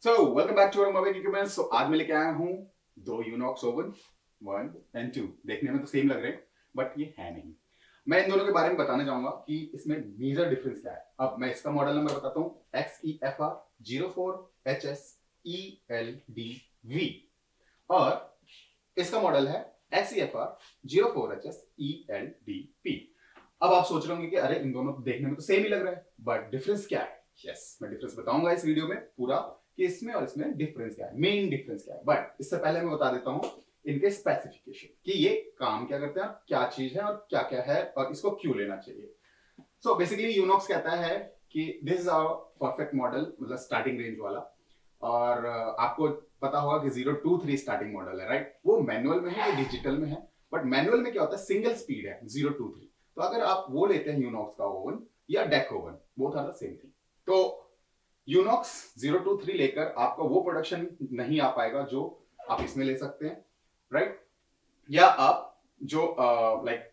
Welcome back to our mobile equipment. आज मैं लेके आया हूँ दो यूनॉक्स ओवन 1 एंड 2। देखने में तो सेम लग रहे हैं बट ये है नहीं। मैं इन दोनों के बारे में बताने जाऊंगा कि इसमें मेजर डिफरेंस क्या है। अब मैं इसका मॉडल नंबर बताता हूँ, XEFR04HSELDV और इसका मॉडल है XEFR04HSELDP। अब आप सोच रहे होंगे कि अरे इन दोनों देखने में तो सेम ही लग रहा है बट डिफरेंस क्या है। यस, मैं डिफरेंस बताऊंगा इस वीडियो में पूरा कि इसमें और इसमें डिफरेंस क्या है, मेन डिफरेंस क्या है। बट इससे पहले मैं बता देता हूं इनके स्पेसिफिकेशन कि ये काम क्या करते हैं, क्या चीज है और क्या क्या है और इसको क्यों लेना चाहिए। सो बेसिकली यूनॉक्स कहता है कि this is our perfect model, मतलब स्टार्टिंग रेंज वाला। और आपको पता होगा कि 023 स्टार्टिंग मॉडल है, राइट। वो मैनुअल में है, ये डिजिटल में है। बट मैनुअल में क्या होता है, सिंगल स्पीड है 023। तो अगर आप वो लेते हैं यूनॉक्स का ओवन या deck oven, both are the same thing. तो यूनॉक्स 023 लेकर आपका वो प्रोडक्शन नहीं आ पाएगा जो आप इसमें ले सकते हैं, राइट। या आप जो लाइक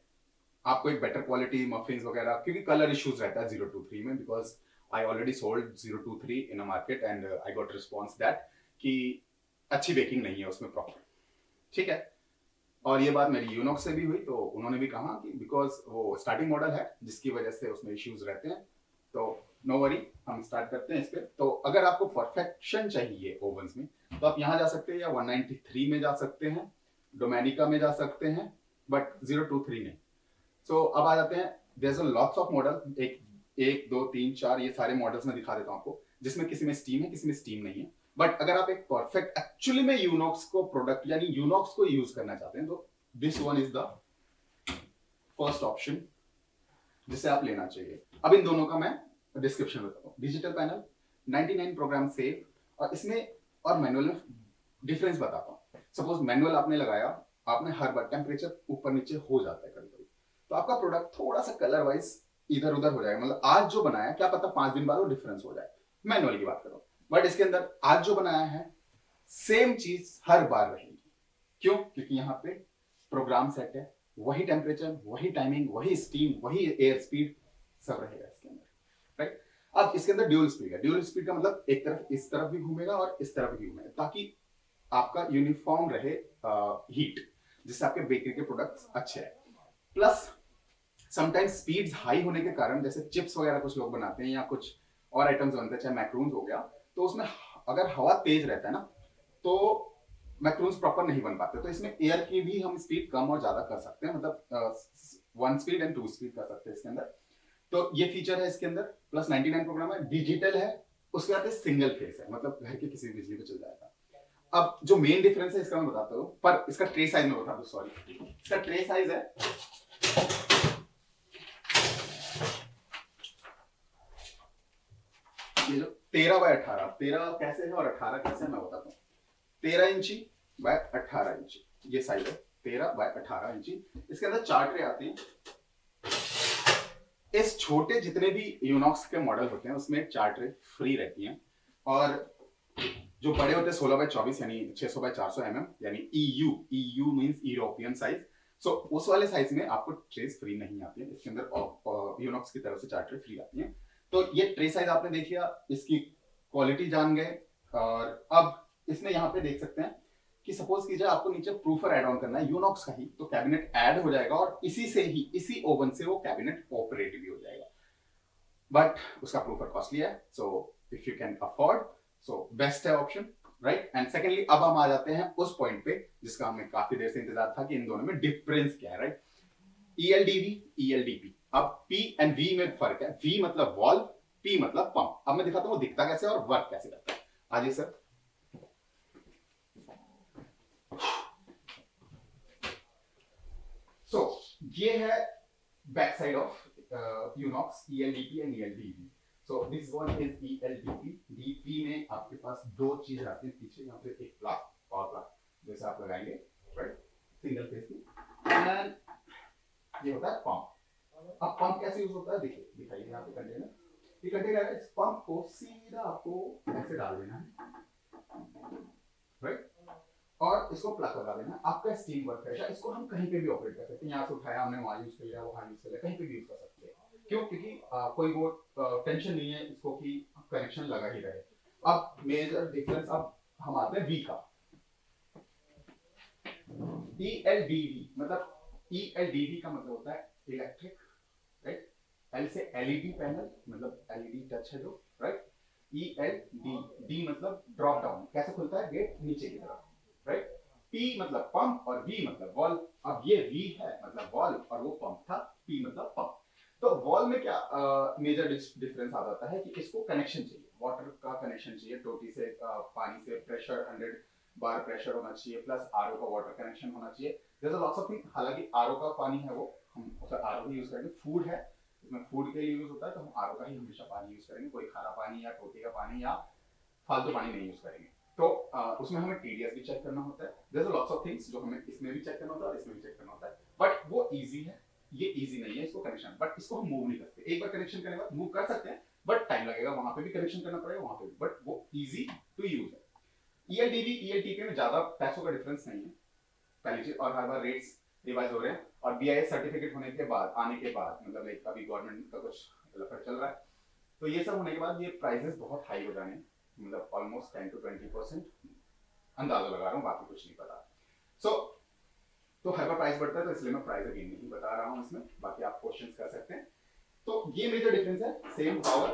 आपको एक बेटर क्वालिटी मफिन्स वगैरह, क्योंकि कलर इश्यूज रहता है 023 में, because I already sold 023 in a market and I got response that कि अच्छी बेकिंग नहीं है उसमें प्रॉपर, ठीक है। और ये बात मेरी यूनॉक्स से भी हुई, तो उन्होंने भी कहा कि बिकॉज वो स्टार्टिंग मॉडल है जिसकी वजह से उसमें इश्यूज रहते हैं। तो नो वरी, हम स्टार्ट करते हैं इस पे। तो अगर आपको परफेक्शन चाहिए ओवंस में तो आप यहाँ जा सकते हैं या 193 में जा सकते हैं, डोमेनिका में जा सकते हैं, बट 023 नहीं। सो अब आ जाते हैं, there is a lots of model, एक एक दो तीन चार, ये सारे मॉडल्स में दिखा देता हूँ आपको, जिसमें किसी में स्टीम है किसी में स्टीम नहीं है। बट अगर आप एक परफेक्ट एक्चुअली में यूनॉक्स को प्रोडक्ट यानी यूनॉक्स को यूज करना चाहते हैं तो this one is the first option जिसे आप लेना चाहिए। अब इन दोनों का मैं डिस्क्रिप्शन बताता हूँ। डिजिटल पैनल, 99 प्रोग्राम सेव, और इसमें और मैनुअल में डिफरेंस बताता हूँ। सपोज मैनुअल आपने लगाया, आपने हर बार टेम्परेचर ऊपर नीचे हो जाता है कभी कभी, तो आपका प्रोडक्ट थोड़ा सा कलर वाइज इधर उधर हो जाएगा। मतलब आज जो बनाया क्या पता 5 दिन बाद वो डिफरेंस हो जाए, मैनुअल की बात करो। बट इसके अंदर आज जो बनाया है सेम चीज हर बार रहेगी। क्यों? क्योंकि यहाँ पे प्रोग्राम सेट है, वही टेम्परेचर, वही टाइमिंग, वही स्टीम, वही एयर स्पीड, सब रहेगा इसके अंदर, राइट। अब इसके अंदर ड्यूल स्पीड है। ड्यूल स्पीड का मतलब एक तरफ इस तरफ भी घूमेगा और इस तरफ भी घूमेगा, ताकि आपका यूनिफॉर्म रहे हीट, जिससे आपके बेकरी के प्रोडक्ट्स अच्छे हैं। प्लस समटाइम्स स्पीड्स हाई होने के कारण, जैसे चिप्स वगैरह कुछ लोग बनाते हैं या कुछ और आइटम्स बनते हैं, चाहे मैक्रून्स हो गया, तो उसमें अगर हवा तेज रहता है ना तो मैक्रून्स प्रॉपर नहीं बन पाते। तो इसमें एयर की भी हम स्पीड कम और ज्यादा कर सकते हैं, मतलब 1 स्पीड एंड 2 स्पीड कर सकते हैं इसके अंदर। तो ये फीचर है इसके अंदर। प्लस 99 प्रोग्राम है, डिजिटल है, उसके बाद सिंगल फेस है, मतलब घर के किसी भी बिजली पे चल जाएगा। अब जो मेन डिफरेंस है इसका मैं बताता हूँ, पर इसका ट्रे साइज में बता दूं, सॉरी। इसका ट्रे साइज है ये जो 13 बाय 18, 13 कैसे है और 18 कैसे है मैं बताता हूँ। 13 इंची बाय 18 इंची ये साइज है, 13 बाय 18 इंची। इसके अंदर 4 ट्रे आती हैं। इस छोटे जितने भी यूनॉक्स के मॉडल होते हैं उसमें 4 ट्रे फ्री रहती हैं, और जो बड़े होते हैं 16 बाय 24 यानी 600 बाय 400 यानी EU मींस यूरोपियन साइज। सो उस वाले साइज में आपको ट्रेस फ्री नहीं आती है। इसके अंदर यूनॉक्स की तरफ से 4 ट्रे फ्री आती हैं। तो ये ट्रे साइज आपने देख लिया, इसकी क्वालिटी जान गए। और अब इसमें यहाँ पे देख सकते हैं कि सपोज कीजिए आपको नीचे प्रूफर ऐड ऑन करना है यूनॉक्स का ही, तो कैबिनेट ऐड हो जाएगा और इसी से ही, इसी ओवन से वो कैबिनेट ऑपरेट भी हो जाएगा। बट उसका प्रूफर कॉस्टली है, so if you can afford so best है ऑप्शन, राइट। एंड सेकेंडली अब हम आ जाते हैं उस पॉइंट पे जिसका हमें काफी देर से इंतजार था कि इन दोनों में डिफरेंस क्या है, राइट। ELDV, ELDP। अब P एंड V में फर्क है। V मतलब वॉल्व, P मतलब पंप। अब मैं दिखाता हूँ वो दिखता कैसे और वर्क कैसे करता है। आइए सर। सो ये है बैक साइड ऑफ यूनॉक्स ELDP and ELDV। So this one is ELDP। DP में आपके पास दो चीज आती है पीछे, यहाँ पे एक प्लग, पावर प्लग जैसे आप लगाएंगे, राइट, सिंगल फेस में। एंड ये होता है पंप। अब पंप कैसे यूज होता है देखिए, दिखाइए यहाँ पे कंटेनर, ये कंटेनर है। इस पंप को सीधा आपको ऐसे डाल देना है, राइट, और इसको प्लग लगा देना। आपका स्टीम वर्क करेगा। इसको हम कहीं पे भी ऑपरेट कर सकते हैं। यहाँ से उठाया हमने, वहां यूज कर लिया, वहां यूज कर लिया, कहीं पे भी यूज कर सकते हैं। क्यों? क्योंकि कोई वो टेंशन नहीं है इसको कि कनेक्शन लगा ही रहे। अब मेजर डिफरेंस, अब हम आते हैं वी का। ELDV मतलब, ELDV का मतलब होता है इलेक्ट्रिक, राइट। एल से एलईडी पैनल, मतलब एलईडी टच है जो, राइट। ELD मतलब ड्रॉप डाउन, कैसे खुलता है गेट नीचे की तरफ, राइट। P मतलब पंप और V मतलब वॉल्व। अब ये V है मतलब वॉल्व और वो पंप था, P मतलब पंप। तो वॉल्व में क्या मेजर डिफरेंस आ जाता है कि इसको कनेक्शन चाहिए, वाटर का कनेक्शन चाहिए, टोटी से पानी से प्रेशर 100 बार प्रेशर होना चाहिए, प्लस आरओ का वाटर कनेक्शन होना चाहिए। There are lots of thing. हालांकि आरओ का पानी है वो हम आरओ ही यूज करेंगे, फूड है इसमें, फूड के लिए यूज होता है, तो हम आरओ का ही हमेशा पानी यूज करेंगे, कोई खारा पानी या टोटी का पानी या फालतू पानी नहीं यूज करेंगे। तो उसमें हमें टीडीएस भी चेक करना होता है। There are lots of things जो हमें इसमें भी चेक करना होता है और इसमें भी चेक करना होता है, बट वो इजी है, ये इजी नहीं है इसको कनेक्शन, बट इसको हम मूव नहीं करते। एक बार कनेक्शन करने के बाद मूव कर सकते हैं, बट टाइम लगेगा, वहां पे भी कनेक्शन करना पड़ेगा, वहां पे भी, बट वो इजी टू यूज है। ELDB ELTP में ज्यादा पैसों का डिफरेंस नहीं है, पहली चीज, और हर बार रेट्स रिवाइज हो रहे हैं, और BIS सर्टिफिकेट होने के बाद, आने के बाद, मतलब लाइक अभी गवर्नमेंट का कुछ लफड़ चल रहा है, तो ये सब होने के बाद ये प्राइसेस बहुत हाई हो जाने हैं, मतलब ऑलमोस्ट 10 to 20% अंदाजा लगा रहा हूँ, बाकी कुछ नहीं पता। सो तो हर बार प्राइस बढ़ता है, तो इसलिए मैं प्राइस अगेन नहीं बता रहा हूँ इसमें, बाकी आप क्वेश्चंस कर सकते हैं। तो ये मेजर डिफरेंस है, सेम पावर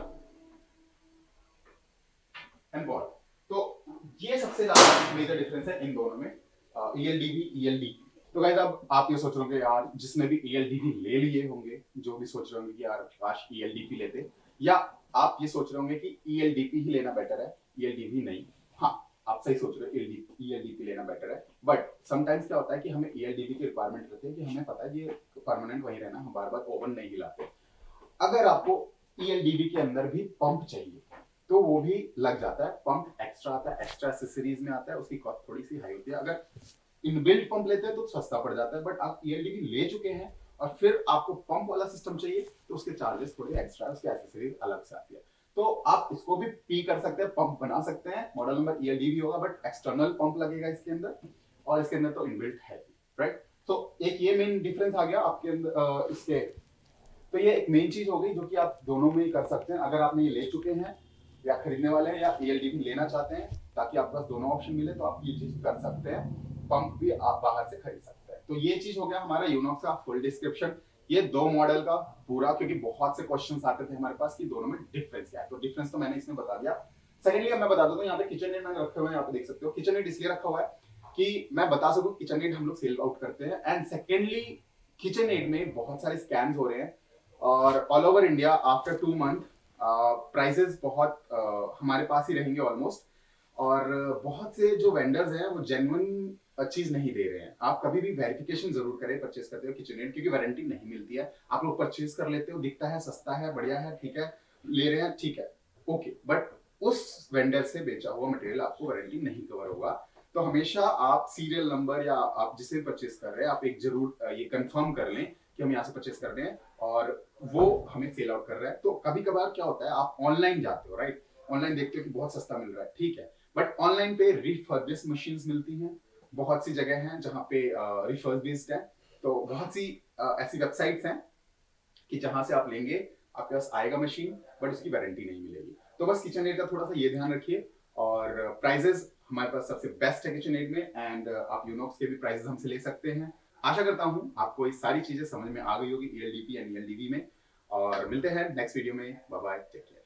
एंड वॉट। तो ये सबसे ज्यादा मेजर डिफरेंस है इन दोनों में, ELDB ELD। तो गाइस अब आप ये सोच रहे होंगे यार, जिसने भी ELDB ले लिए होंगे, जो भी सोच रहे होंगे कि यार काश ELDP लेते, या आप ये सोच रहे होंगे कि ELDP ही लेना बेटर है, ELDB नहीं। हाँ, आप सही सोच रहे हो, ELDP लेना बेटर है, बट समटाइम्स क्या होता है कि हमें ELDP की रिक्वायरमेंट रहती है कि हमें पता है कि ये परमानेंट वहीं रहना, हम बार बार ओवन नहीं हिलाते। अगर आपको ELDB के अंदर भी पंप चाहिए तो वो भी लग जाता है, पंप एक्स्ट्रा आता है, एक्स्ट्रा एक्सेसरीज में आता है, उसकी कॉस्ट थोड़ी सी हाई होती है। अगर इनबिल्ट पंप लेते हैं तो सस्ता पड़ जाता है, बट आप ELDB ले चुके हैं और फिर आपको पंप वाला सिस्टम चाहिए तो उसके चार्जेस थोड़े एक्स्ट्रा, उसके एक्सेसरीज अलग से आती है। तो आप इसको भी पी कर सकते हैं, पंप बना सकते हैं, मॉडल नंबर ELDB होगा, बट एक्सटर्नल पंप लगेगा इसके अंदर, और इसके अंदर तो इनबिल्ट है, राइट। तो एक ये मेन डिफरेंस आ गया आपके अंदर इसके। तो ये एक मेन चीज हो गई जो कि आप दोनों में ही कर सकते हैं, अगर आपने ये ले चुके हैं या खरीदने वाले हैं या ELDB लेना चाहते हैं, ताकि आपके पास दोनों ऑप्शन मिले, तो आप ये चीज कर सकते हैं, पंप भी आप बाहर से खरीद सकते हैं। तो ये चीज हो गया हमारा यूनॉक्स का फुल डिस्क्रिप्शन, ये दो मॉडल का पूरा, क्योंकि बहुत से क्वेश्चंस आते थे हमारे पास कि दोनों में डिफरेंस क्या है, तो डिफरेंस तो मैंने इसमें बता दिया। सेकेंडली अब मैं बता देता हूँ, यहाँ पे किचन नीड मैंने रखे हुए हैं, यहाँ पे देख सकते हो, किचन नीड इसलिए रखा हुआ है कि मैं बता सकूं किचन नीड हम लोग सेल आउट करते हैं, एंड सेकेंडली किचन नीड में बहुत सारे स्कैम्स हो रहे हैं, और all over India after 2 month prices बहुत हमारे पास ही रहेंगे ऑलमोस्ट, और बहुत से जो वेंडर्स हैं वो जेन्युइन चीज नहीं दे रहे हैं। आप कभी भी वेरिफिकेशन जरूर करें परचेस करते हो किचनएड, क्योंकि वारंटी नहीं मिलती है। आप लोग परचेस कर लेते हो, दिखता है सस्ता है, बढ़िया है, ठीक है, ले रहे हैं, ठीक है, ओके, बट उस वेंडर से बेचा हुआ मटेरियल आपको वारंटी नहीं कवर होगा। तो हमेशा आप सीरियल नंबर या आप जिसे परचेस कर रहे हैं, आप एक जरूर ये कंफर्म कर लें कि हम यहाँ से परचेस कर रहे हैं और वो हमें सेल आउट कर रहा है। तो कभी कभार क्या होता है, आप ऑनलाइन जाते हो, राइट, ऑनलाइन देखते हो कि बहुत सस्ता मिल रहा है, ठीक है, बट ऑनलाइन पे रिफर्बिश मशीन्स मिलती हैं, बहुत सी जगह हैं जहाँ पे रिफर्बिश्ड है, तो बहुत सी ऐसी वेबसाइट्स हैं कि जहां से आप लेंगे, आपके पास आएगा मशीन, बट उसकी वारंटी नहीं मिलेगी। तो बस किचनएड का थोड़ा सा ये ध्यान रखिए, और प्राइजेस हमारे पास सबसे बेस्ट है किचनएड में, एंड आप यूनॉक्स के भी प्राइजेस हमसे ले सकते हैं। आशा करता हूं आपको ये सारी चीजें समझ में आ गई होगी ELDP एंड ELDB में, और मिलते हैं नेक्स्ट वीडियो में। Bye bye, take care.